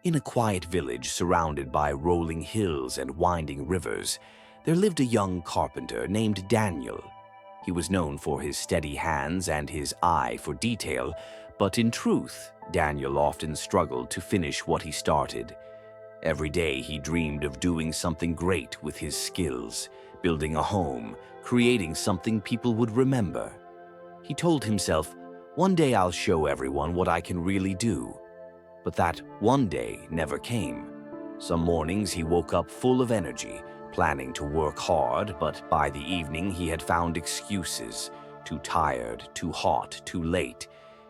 In a quiet village surrounded by rolling hills and winding rivers, there lived a young carpenter named Daniel. He was known for his steady hands and his eye for detail, but in truth, Daniel often struggled to finish what he started. Every day he dreamed of doing something great with his skills, building a home, creating something people would remember. He told himself, "One day I'll show everyone what I can really do." But that one day never came. Some mornings he woke up full of energy, planning to work hard, but by the evening he had found excuses. Too tired, too hot, too late.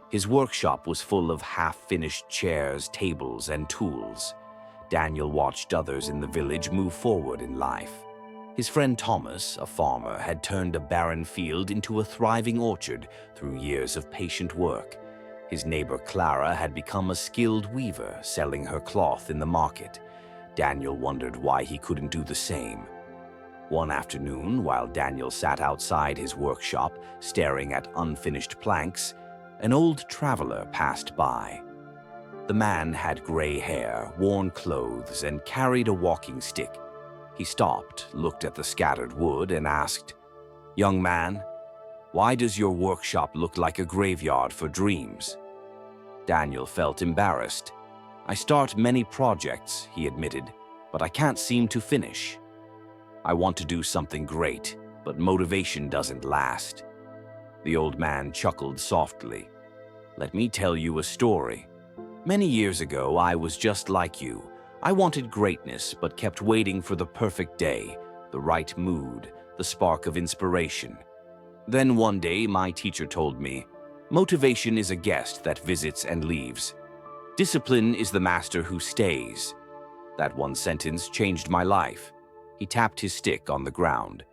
His workshop was full of half-finished chairs, tables, and tools. Daniel watched others in the village move forward in life. His friend Thomas, a farmer, had turned a barren field into a thriving orchard through years of patient work. His neighbor Clara had become a skilled weaver, selling her cloth in the market. Daniel wondered why he couldn't do the same. One afternoon, while Daniel sat outside his workshop, staring at unfinished planks, an old traveler passed by. The man had gray hair, worn clothes, and carried a walking stick. He stopped, looked at the scattered wood, and asked, "Young man, why does your workshop look like a graveyard for dreams?" Daniel felt embarrassed. "I start many projects," he admitted, "but I can't seem to finish. I want to do something great, but motivation doesn't last." The old man chuckled softly. "Let me tell you a story. Many years ago, I was just like you. I wanted greatness, but kept waiting for the perfect day, the right mood, the spark of inspiration. Then one day, my teacher told me, motivation is a guest that visits and leaves. Discipline is the master who stays. That one sentence changed my life." He tapped his stick on the ground.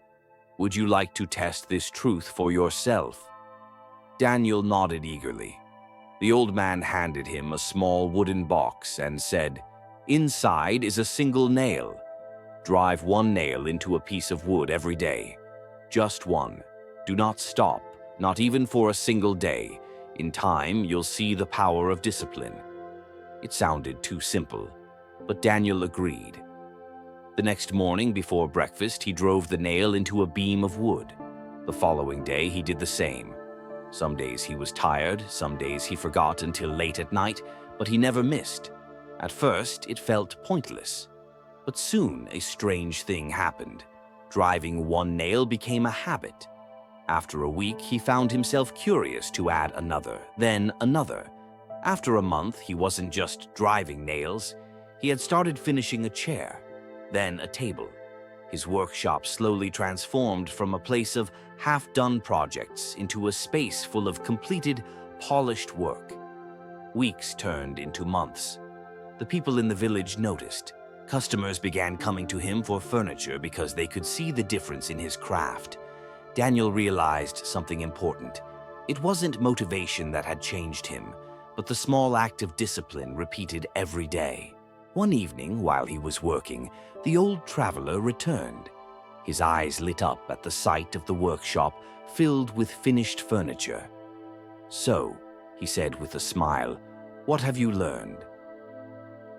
"Would you like to test this truth for yourself?" Daniel nodded eagerly. The old man handed him a small wooden box and said, "Inside is a single nail. Drive one nail into a piece of wood every day. Just one. Do not stop, not even for a single day. In time, you'll see the power of discipline." It sounded too simple, but Daniel agreed. The next morning before breakfast, he drove the nail into a beam of wood. The following day, he did the same. Some days he was tired, some days he forgot until late at night, but he never missed. At first, it felt pointless. But soon, a strange thing happened. Driving one nail became a habit. After a week, he found himself curious to add another, then another. After a month, he wasn't just driving nails. He had started finishing a chair, then a table. His workshop slowly transformed from a place of half-done projects into a space full of completed, polished work. Weeks turned into months. The people in the village noticed. Customers began coming to him for furniture because they could see the difference in his craft. Daniel realized something important. It wasn't motivation that had changed him, but the small act of discipline repeated every day. One evening, while he was working, the old traveler returned. His eyes lit up at the sight of the workshop filled with finished furniture. "So," he said with a smile, "what have you learned?"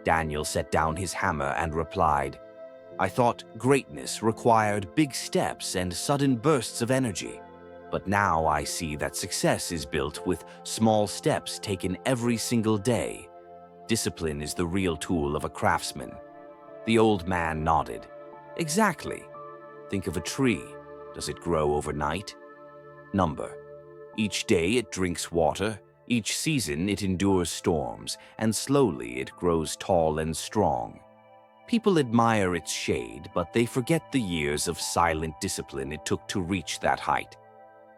Daniel set down his hammer and replied, "I thought greatness required big steps and sudden bursts of energy. But now I see that success is built with small steps taken every single day. Discipline is the real tool of a craftsman." The old man nodded. "Exactly. Think of a tree. Does it grow overnight? Number. Each day it drinks water. Each season it endures storms, and slowly it grows tall and strong. People admire its shade, but they forget the years of silent discipline it took to reach that height."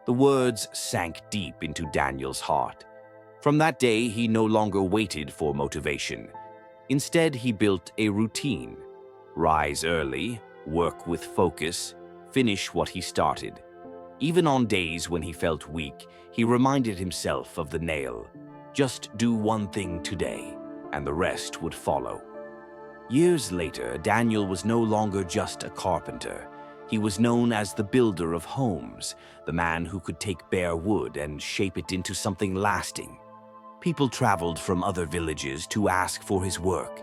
The words sank deep into Daniel's heart. From that day, he no longer waited for motivation. Instead, he built a routine. Rise early, work with focus, finish what he started. Even on days when he felt weak, he reminded himself of the nail. Just do one thing today, and the rest would follow. Years later, Daniel was no longer just a carpenter. He was known as the builder of homes, the man who could take bare wood and shape it into something lasting. People traveled from other villages to ask for his work.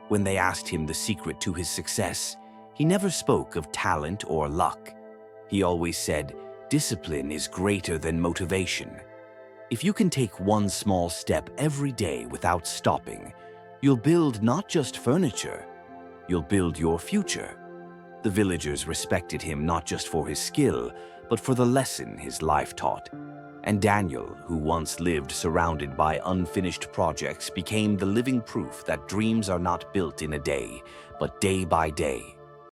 When they asked him the secret to his success, he never spoke of talent or luck. He always said, "Discipline is greater than motivation." If you can take one small step every day without stopping, you'll build not just furniture, you'll build your future. The villagers respected him not just for his skill, but for the lesson his life taught. And Daniel, who once lived surrounded by unfinished projects, became the living proof that dreams are not built in a day, but day by day.